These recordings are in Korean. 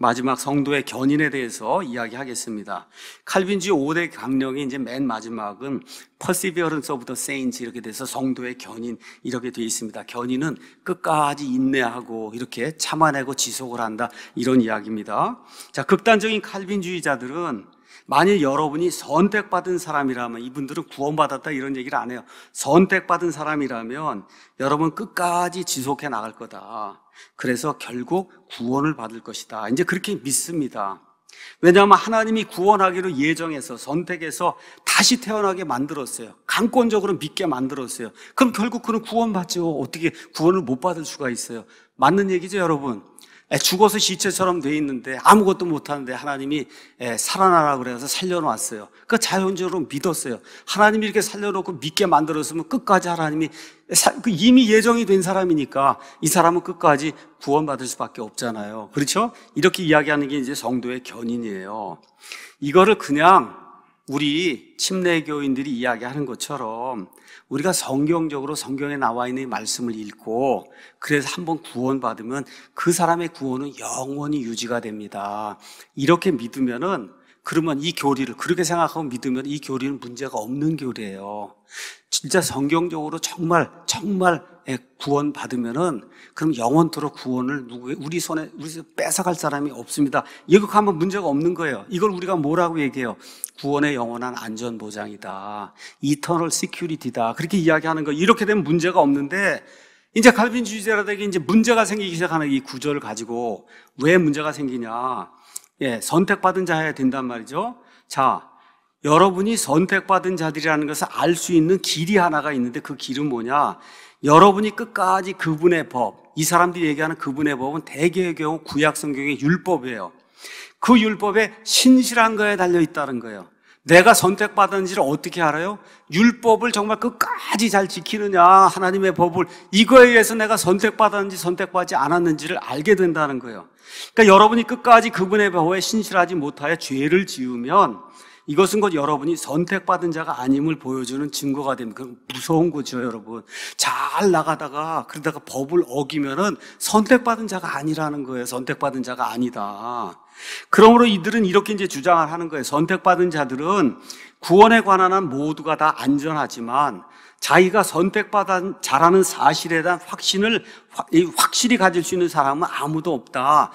마지막 성도의 견인에 대해서 이야기하겠습니다. 칼빈주의 5대 강령의 이제 맨 마지막은 Perseverance of the Saints 이렇게 돼서 성도의 견인 이렇게 되어 있습니다. 견인은 끝까지 인내하고 이렇게 참아내고 지속을 한다 이런 이야기입니다. 자, 극단적인 칼빈주의자들은 만일 여러분이 선택받은 사람이라면, 이분들은 구원받았다 이런 얘기를 안 해요. 선택받은 사람이라면 여러분 끝까지 지속해 나갈 거다. 그래서 결국 구원을 받을 것이다. 이제 그렇게 믿습니다. 왜냐하면 하나님이 구원하기로 예정해서 선택해서 다시 태어나게 만들었어요. 강권적으로 믿게 만들었어요. 그럼 결국 그는 구원받죠. 어떻게 구원을 못 받을 수가 있어요? 맞는 얘기죠, 여러분. 죽어서 시체처럼 돼 있는데 아무것도 못하는데 하나님이 살아나라 그래서 살려놓았어요. 그 자연적으로 믿었어요. 하나님이 이렇게 살려놓고 믿게 만들었으면 끝까지 하나님이 이미 예정이 된 사람이니까 이 사람은 끝까지 구원받을 수밖에 없잖아요. 그렇죠? 이렇게 이야기하는 게 이제 성도의 견인이에요. 이거를 그냥 우리 침례교인들이 이야기하는 것처럼 우리가 성경적으로 성경에 나와 있는 말씀을 읽고 그래서 한번 구원받으면 그 사람의 구원은 영원히 유지가 됩니다. 이렇게 믿으면은, 그러면 이 교리를 그렇게 생각하고 믿으면 이 교리는 문제가 없는 교리예요. 진짜 성경적으로 정말 구원받으면은 그럼 영원토록 구원을 우리 손에 뺏어갈 사람이 없습니다. 이거 하면 문제가 없는 거예요. 이걸 우리가 뭐라고 얘기해요? 구원의 영원한 안전 보장이다. 이터널 시큐리티다. 그렇게 이야기하는 거. 이렇게 되면 문제가 없는데, 이제 칼빈주의자들에게 이제 문제가 생기기 시작하는 이 구절을 가지고 왜 문제가 생기냐? 선택받은 자여야 된단 말이죠. 자, 여러분이 선택받은 자들이라는 것을 알 수 있는 길이 하나가 있는데 그 길은 뭐냐? 여러분이 끝까지 그분의 법, 이 사람들이 얘기하는 그분의 법은 대개의 경우 구약 성경의 율법이에요. 그 율법에 신실한 거에 달려 있다는 거예요. 내가 선택받았는지를 어떻게 알아요? 율법을 정말 끝까지 잘 지키느냐, 하나님의 법을, 이거에 의해서 내가 선택받았는지 선택받지 않았는지를 알게 된다는 거예요. 그러니까 여러분이 끝까지 그분의 법에 신실하지 못하여 죄를 지으면 이것은 곧 여러분이 선택받은 자가 아님을 보여주는 증거가 됩니다. 그건 무서운 거죠, 여러분. 잘 나가다가 그러다가 법을 어기면은 선택받은 자가 아니라는 거예요. 선택받은 자가 아니다. 그러므로 이들은 이렇게 이제 주장을 하는 거예요. 선택받은 자들은 구원에 관한 한 모두가 다 안전하지만 자기가 선택받은 자라는 사실에 대한 확실히 가질 수 있는 사람은 아무도 없다.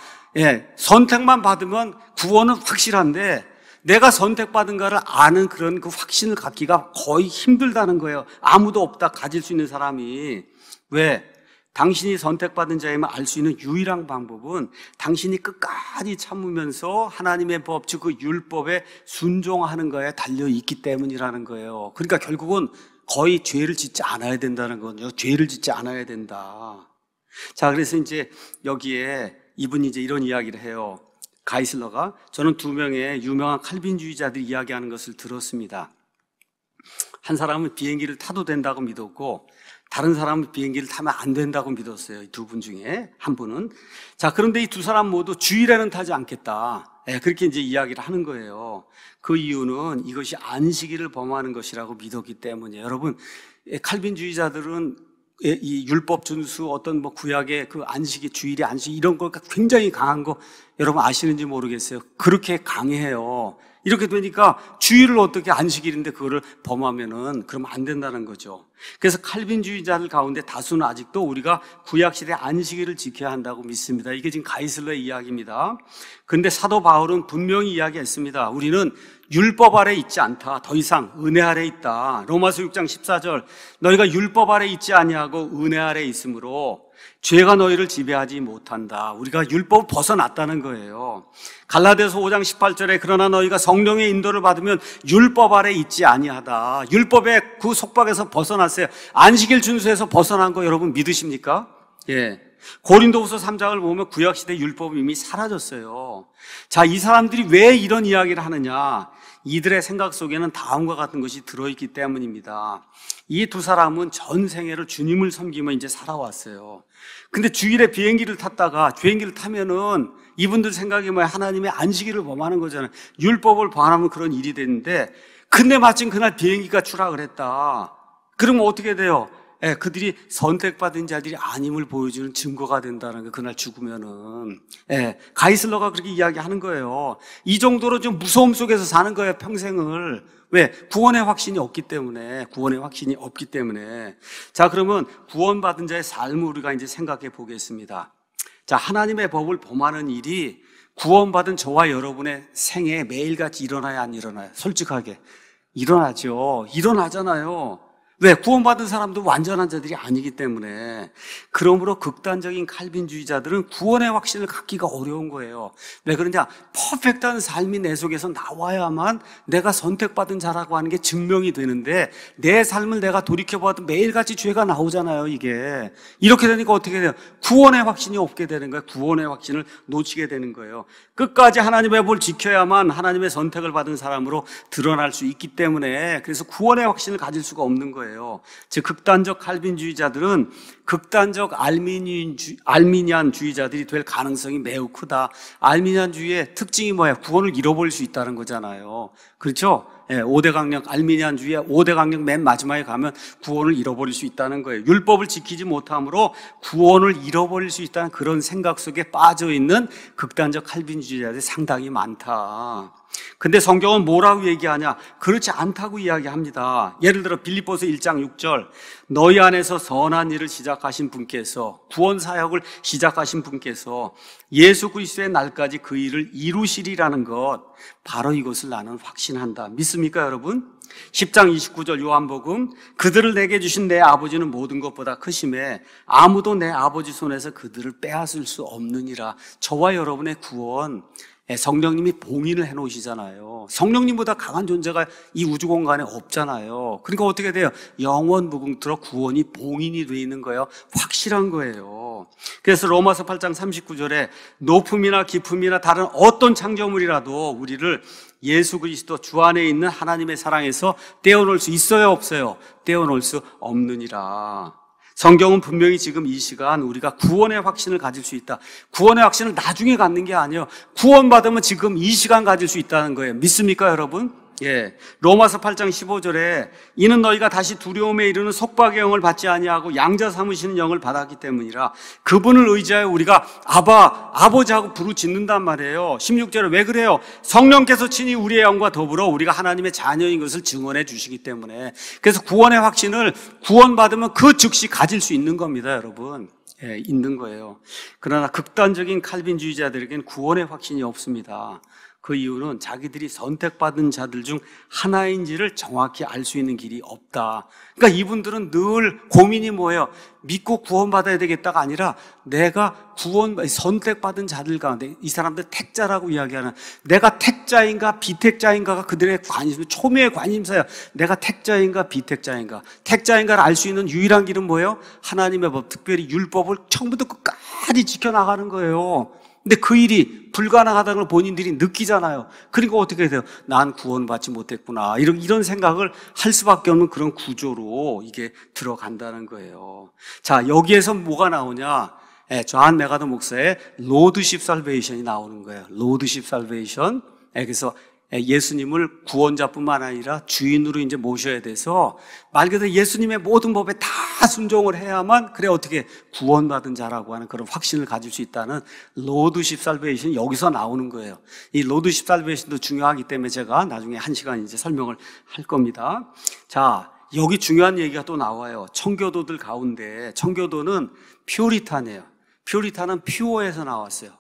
선택만 받으면 구원은 확실한데 내가 선택받은가를 아는 그런 그 확신을 갖기가 거의 힘들다는 거예요. 아무도 없다, 가질 수 있는 사람이. 왜? 당신이 선택받은 자임을 알 수 있는 유일한 방법은 당신이 끝까지 참으면서 하나님의 법, 즉 그 율법에 순종하는 거에 달려있기 때문이라는 거예요. 그러니까 결국은 거의 죄를 짓지 않아야 된다는 거죠. 죄를 짓지 않아야 된다. 자, 그래서 이제 여기에 이분이 이제 이런 이야기를 해요. 가이슬러가, 저는 두 명의 유명한 칼빈주의자들이 이야기하는 것을 들었습니다. 한 사람은 비행기를 타도 된다고 믿었고 다른 사람은 비행기를 타면 안 된다고 믿었어요. 이 두 분 중에 한 분은. 자, 그런데 이 두 사람 모두 주일에는 타지 않겠다. 그렇게 이제 이야기를 하는 거예요. 그 이유는 이것이 안식일을 범하는 것이라고 믿었기 때문이에요. 여러분, 칼빈주의자들은 이 율법 준수, 어떤 뭐 구약의 그 안식일, 주일의 안식, 이런 거가 굉장히 강한 거 여러분 아시는지 모르겠어요. 그렇게 강해요. 이렇게 되니까 주일을 어떻게, 안식일인데 그거를 범하면은 그러면 안 된다는 거죠. 그래서 칼빈주의자들 가운데 다수는 아직도 우리가 구약시대 안식일을 지켜야 한다고 믿습니다. 이게 지금 가이슬러의 이야기입니다. 그런데 사도 바울은 분명히 이야기했습니다. 우리는 율법 아래 있지 않다. 더 이상 은혜 아래 있다. 로마서 6장 14절, 너희가 율법 아래 있지 아니하고 은혜 아래 있으므로 죄가 너희를 지배하지 못한다. 우리가 율법을 벗어났다는 거예요. 갈라디아서 5장 18절에 그러나 너희가 성령의 인도를 받으면 율법 아래 있지 아니하다. 율법의 그 속박에서 벗어났어요. 안식일 준수에서 벗어난 거 여러분 믿으십니까? 고린도후서 3장을 보면 구약시대 율법이 이미 사라졌어요. 자, 이 사람들이 왜 이런 이야기를 하느냐? 이들의 생각 속에는 다음과 같은 것이 들어있기 때문입니다. 이 두 사람은 전 생애를 주님을 섬기며 이제 살아왔어요. 근데 주일에 비행기를 타면은 이분들 생각이 뭐야? 하나님의 안식일을 범하는 거잖아요. 율법을 범하면 그런 일이 되는데, 근데 마침 그날 비행기가 추락을 했다. 그러면 어떻게 돼요? 예, 그들이 선택받은 자들이 아님을 보여주는 증거가 된다는 거, 그날 죽으면은. 예, 가이슬러가 그렇게 이야기하는 거예요. 이 정도로 좀 무서움 속에서 사는 거예요, 평생을. 왜? 구원의 확신이 없기 때문에, 구원의 확신이 없기 때문에. 자, 그러면 구원받은 자의 삶을 우리가 이제 생각해 보겠습니다. 자, 하나님의 법을 범하는 일이 구원받은 저와 여러분의 생애에 매일같이 일어나야 안 일어나요? 솔직하게. 일어나죠. 일어나잖아요. 왜? 구원받은 사람도 완전한 자들이 아니기 때문에. 그러므로 극단적인 칼빈주의자들은 구원의 확신을 갖기가 어려운 거예요. 왜 그러냐? 퍼펙트한 삶이 내 속에서 나와야만 내가 선택받은 자라고 하는 게 증명이 되는데, 내 삶을 내가 돌이켜봐도 매일같이 죄가 나오잖아요, 이게. 이렇게 되니까 어떻게 돼요? 구원의 확신이 없게 되는 거예요. 구원의 확신을 놓치게 되는 거예요. 끝까지 하나님의 법을 지켜야만 하나님의 선택을 받은 사람으로 드러날 수 있기 때문에, 그래서 구원의 확신을 가질 수가 없는 거예요. 즉 극단적 칼빈주의자들은 극단적 알미니안주의자들이 될 가능성이 매우 크다. 알미니안주의의 특징이 뭐예요? 구원을 잃어버릴 수 있다는 거잖아요. 그렇죠? 예, 5대 강령, 알미니안주의의 5대 강령 맨 마지막에 가면 구원을 잃어버릴 수 있다는 거예요. 율법을 지키지 못함으로 구원을 잃어버릴 수 있다는 그런 생각 속에 빠져있는 극단적 칼빈주의자들이 상당히 많다. 근데 성경은 뭐라고 얘기하냐? 그렇지 않다고 이야기합니다. 예를 들어 빌립보서 1장 6절, 너희 안에서 선한 일을 시작하신 분께서, 구원 사역을 시작하신 분께서 예수 그리스도의 날까지 그 일을 이루시리라는 것, 바로 이것을 나는 확신한다. 믿습니까, 여러분? 10장 29절 요한복음, 그들을 내게 주신 내 아버지는 모든 것보다 크심에 아무도 내 아버지 손에서 그들을 빼앗을 수 없느니라. 저와 여러분의 구원, 성령님이 봉인을 해놓으시잖아요. 성령님보다 강한 존재가 이 우주 공간에 없잖아요. 그러니까 어떻게 돼요? 영원 무궁토로 구원이 봉인이 되어 있는 거예요. 확실한 거예요. 그래서 로마서 8장 39절에 높음이나 깊음이나 다른 어떤 창조물이라도 우리를 예수 그리스도 주 안에 있는 하나님의 사랑에서 떼어놓을 수 있어요, 없어요? 떼어놓을 수 없느니라. 성경은 분명히 지금 이 시간 우리가 구원의 확신을 가질 수 있다. 구원의 확신을 나중에 갖는 게 아니에요. 구원받으면 지금 이 시간 가질 수 있다는 거예요. 믿습니까, 여러분? 예. 로마서 8장 15절에 이는 너희가 다시 두려움에 이르는 속박의 영을 받지 아니하고 양자 삼으시는 영을 받았기 때문이라. 그분을 의지하여 우리가 아버지하고 부르짖는단 말이에요. 16절에 왜 그래요? 성령께서 친히 우리의 영과 더불어 우리가 하나님의 자녀인 것을 증언해 주시기 때문에. 그래서 구원의 확신을 구원받으면 그 즉시 가질 수 있는 겁니다, 여러분. 예, 있는 거예요. 그러나 극단적인 칼빈주의자들에겐 구원의 확신이 없습니다. 그 이유는 자기들이 선택받은 자들 중 하나인지를 정확히 알 수 있는 길이 없다. 그러니까 이분들은 늘 고민이 뭐예요? 믿고 구원받아야 되겠다가 아니라 내가 선택받은 자들 가운데, 이 사람들 택자라고 이야기하는, 내가 택자인가 비택자인가가 그들의 초미의 관심사야. 내가 택자인가 비택자인가. 택자인가를 알 수 있는 유일한 길은 뭐예요? 하나님의 법, 특별히 율법을 처음부터 끝까지 지켜나가는 거예요. 근데 그 일이 불가능하다는 걸 본인들이 느끼잖아요. 그러니까 어떻게 돼요? 난 구원받지 못했구나. 이런 생각을 할 수밖에 없는 그런 구조로 이게 들어간다는 거예요. 자, 여기에서 뭐가 나오냐? 존 메가더 목사의 로드십 살베이션이 나오는 거예요. 로드십 살베이션. 그래서 예수님을 구원자뿐만 아니라 주인으로 이제 모셔야 돼서 말 그대로 예수님의 모든 법에 다 순종을 해야만 그래 어떻게 구원받은 자라고 하는 그런 확신을 가질 수 있다는 로드십 살베이션이 여기서 나오는 거예요. 이 로드십 살베이션도 중요하기 때문에 제가 나중에 한 시간 이제 설명을 할 겁니다. 자, 여기 중요한 얘기가 또 나와요. 청교도들 가운데 청교도는 퓨리탄이에요. 퓨리탄은 퓨어에서 나왔어요.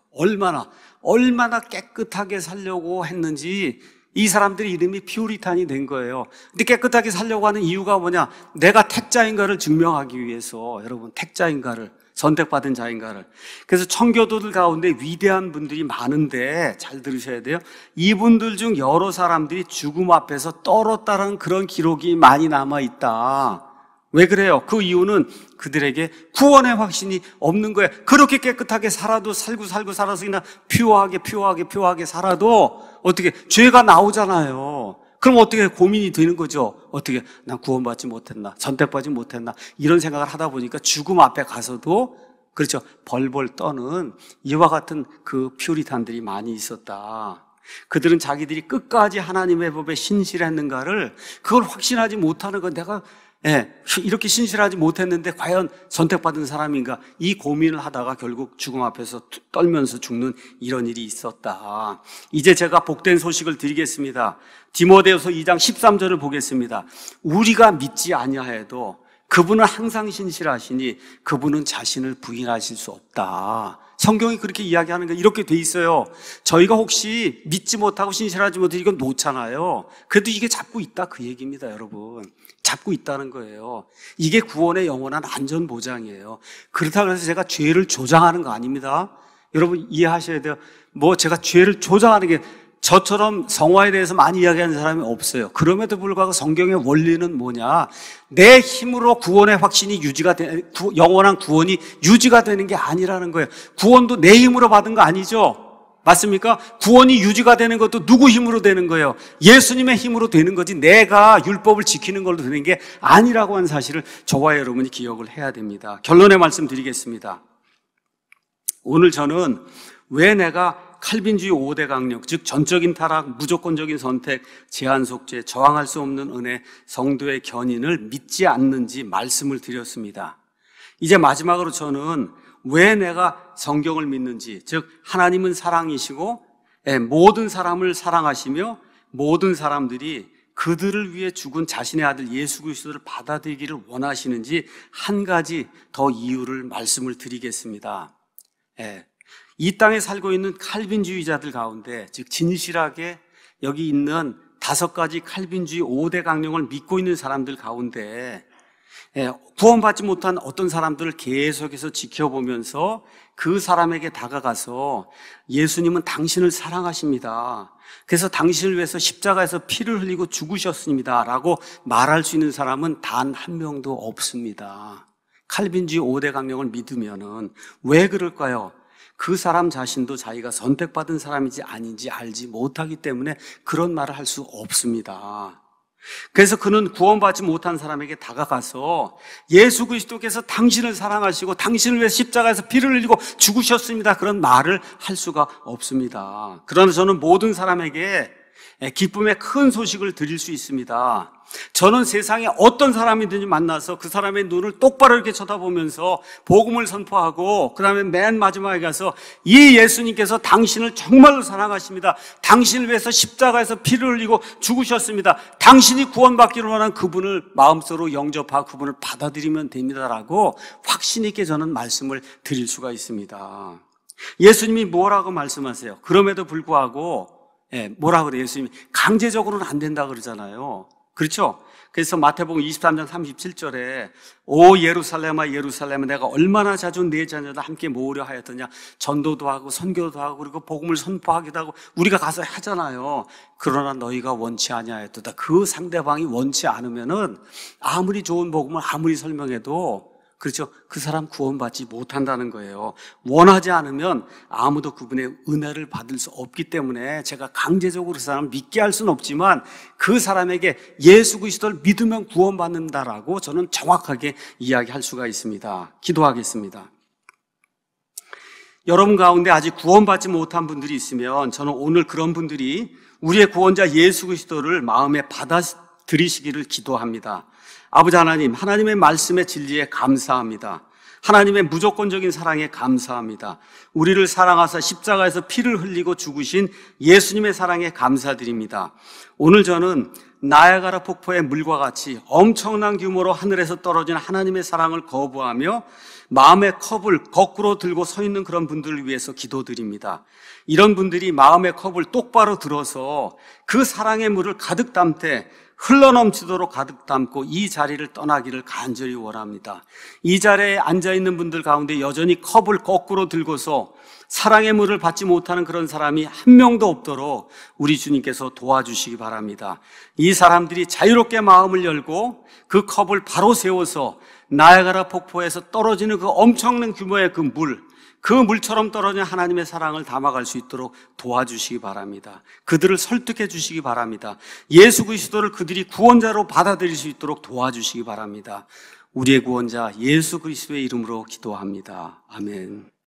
얼마나 깨끗하게 살려고 했는지 이 사람들의 이름이 퓨리탄이 된 거예요. 근데 깨끗하게 살려고 하는 이유가 뭐냐? 내가 택자인가를 증명하기 위해서, 여러분, 택자인가를, 선택받은 자인가를. 그래서 청교도들 가운데 위대한 분들이 많은데 잘 들으셔야 돼요. 이분들 중 여러 사람들이 죽음 앞에서 떨었다는 그런 기록이 많이 남아있다. 왜 그래요? 그 이유는 그들에게 구원의 확신이 없는 거예요. 그렇게 깨끗하게 살아도 살고 살아서 그냥 퓨어하게 살아도 어떻게 죄가 나오잖아요. 그럼 어떻게 고민이 되는 거죠? 어떻게 난 구원받지 못했나? 선택받지 못했나? 이런 생각을 하다 보니까 죽음 앞에 가서도 그렇죠. 벌벌 떠는 이와 같은 그 퓨리탄들이 많이 있었다. 그들은 자기들이 끝까지 하나님의 법에 신실했는가를 그걸 확신하지 못하는 건 내가 예, 이렇게 신실하지 못했는데 과연 선택받은 사람인가? 이 고민을 하다가 결국 죽음 앞에서 떨면서 죽는 이런 일이 있었다. 이제 제가 복된 소식을 드리겠습니다. 디모데후서 2장 13절을 보겠습니다. 우리가 믿지 아니하여도 그분은 항상 신실하시니 그분은 자신을 부인하실 수 없다. 성경이 그렇게 이야기하는 거 이렇게 돼 있어요. 저희가 혹시 믿지 못하고 신실하지 못해 이건 놓잖아요. 그래도 이게 잡고 있다 그 얘기입니다, 여러분. 잡고 있다는 거예요. 이게 구원의 영원한 안전보장이에요. 그렇다고 해서 제가 죄를 조장하는 거 아닙니다. 여러분 이해하셔야 돼요. 제가 죄를 조장하는 게 저처럼 성화에 대해서 많이 이야기하는 사람이 없어요. 그럼에도 불구하고 성경의 원리는 뭐냐? 내 힘으로 구원의 확신이 영원한 구원이 유지가 되는 게 아니라는 거예요. 구원도 내 힘으로 받은 거 아니죠? 맞습니까? 구원이 유지가 되는 것도 누구 힘으로 되는 거예요? 예수님의 힘으로 되는 거지 내가 율법을 지키는 걸로 되는 게 아니라고 하는 사실을 저와 여러분이 기억을 해야 됩니다. 결론의 말씀 드리겠습니다. 오늘 저는 왜 내가 칼빈주의 5대 강령, 즉 전적인 타락, 무조건적인 선택, 제한 속죄, 저항할 수 없는 은혜, 성도의 견인을 믿지 않는지 말씀을 드렸습니다. 이제 마지막으로 저는 왜 내가 성경을 믿는지, 즉 하나님은 사랑이시고 모든 사람을 사랑하시며 모든 사람들이 그들을 위해 죽은 자신의 아들 예수 그리스도를 받아들이기를 원하시는지 한 가지 더 이유를 말씀을 드리겠습니다. 이 땅에 살고 있는 칼빈주의자들 가운데, 즉 진실하게 여기 있는 5가지 칼빈주의 5대 강령을 믿고 있는 사람들 가운데 구원받지 못한 어떤 사람들을 계속해서 지켜보면서 그 사람에게 다가가서 예수님은 당신을 사랑하십니다. 그래서 당신을 위해서 십자가에서 피를 흘리고 죽으셨습니다 라고 말할 수 있는 사람은 단 한 명도 없습니다. 칼빈주의 5대 강령을 믿으면은 왜 그럴까요? 그 사람 자신도 자기가 선택받은 사람인지 아닌지 알지 못하기 때문에 그런 말을 할 수 없습니다. 그래서 그는 구원받지 못한 사람에게 다가가서 예수 그리스도께서 당신을 사랑하시고 당신을 위해 십자가에서 피를 흘리고 죽으셨습니다 그런 말을 할 수가 없습니다. 그러나 저는 모든 사람에게 기쁨의 큰 소식을 드릴 수 있습니다. 저는 세상에 어떤 사람이든지 만나서 그 사람의 눈을 똑바로 이렇게 쳐다보면서 복음을 선포하고 그 다음에 맨 마지막에 가서 이 예수님께서 당신을 정말로 사랑하십니다. 당신을 위해서 십자가에서 피를 흘리고 죽으셨습니다. 당신이 구원받기를 원하는 그분을 마음속으로 영접하고 그분을 받아들이면 됩니다라고 확신 있게 저는 말씀을 드릴 수가 있습니다. 예수님이 뭐라고 말씀하세요? 그럼에도 불구하고 뭐라 그래요? 예수님이 강제적으로는 안 된다 그러잖아요. 그렇죠? 그래서 마태복음 23장 37절에 오 예루살렘아 예루살렘아 내가 얼마나 자주 네 자녀들 함께 모으려 하였더냐. 전도도 하고 선교도 하고 그리고 복음을 선포하기도 하고 우리가 가서 하잖아요. 그러나 너희가 원치 아니하였도다. 그 상대방이 원치 않으면은 아무리 좋은 복음을 아무리 설명해도 그렇죠. 그 사람 구원받지 못한다는 거예요. 원하지 않으면 아무도 그분의 은혜를 받을 수 없기 때문에 제가 강제적으로 그 사람을 믿게 할 수는 없지만 그 사람에게 예수 그리스도를 믿으면 구원받는다라고 저는 정확하게 이야기할 수가 있습니다. 기도하겠습니다. 여러분 가운데 아직 구원받지 못한 분들이 있으면 저는 오늘 그런 분들이 우리의 구원자 예수 그리스도를 마음에 받아들이시기를 기도합니다. 아버지 하나님, 하나님의 말씀의 진리에 감사합니다. 하나님의 무조건적인 사랑에 감사합니다. 우리를 사랑하사 십자가에서 피를 흘리고 죽으신 예수님의 사랑에 감사드립니다. 오늘 저는 나야가라 폭포의 물과 같이 엄청난 규모로 하늘에서 떨어진 하나님의 사랑을 거부하며 마음의 컵을 거꾸로 들고 서 있는 그런 분들을 위해서 기도드립니다. 이런 분들이 마음의 컵을 똑바로 들어서 그 사랑의 물을 가득 담되 흘러넘치도록 가득 담고 이 자리를 떠나기를 간절히 원합니다. 이 자리에 앉아있는 분들 가운데 여전히 컵을 거꾸로 들고서 사랑의 물을 받지 못하는 그런 사람이 한 명도 없도록 우리 주님께서 도와주시기 바랍니다. 이 사람들이 자유롭게 마음을 열고 그 컵을 바로 세워서 나야가라 폭포에서 떨어지는 그 엄청난 규모의 그 물처럼 떨어진 하나님의 사랑을 담아갈 수 있도록 도와주시기 바랍니다. 그들을 설득해 주시기 바랍니다. 예수 그리스도를 그들이 구원자로 받아들일 수 있도록 도와주시기 바랍니다. 우리의 구원자 예수 그리스도의 이름으로 기도합니다. 아멘.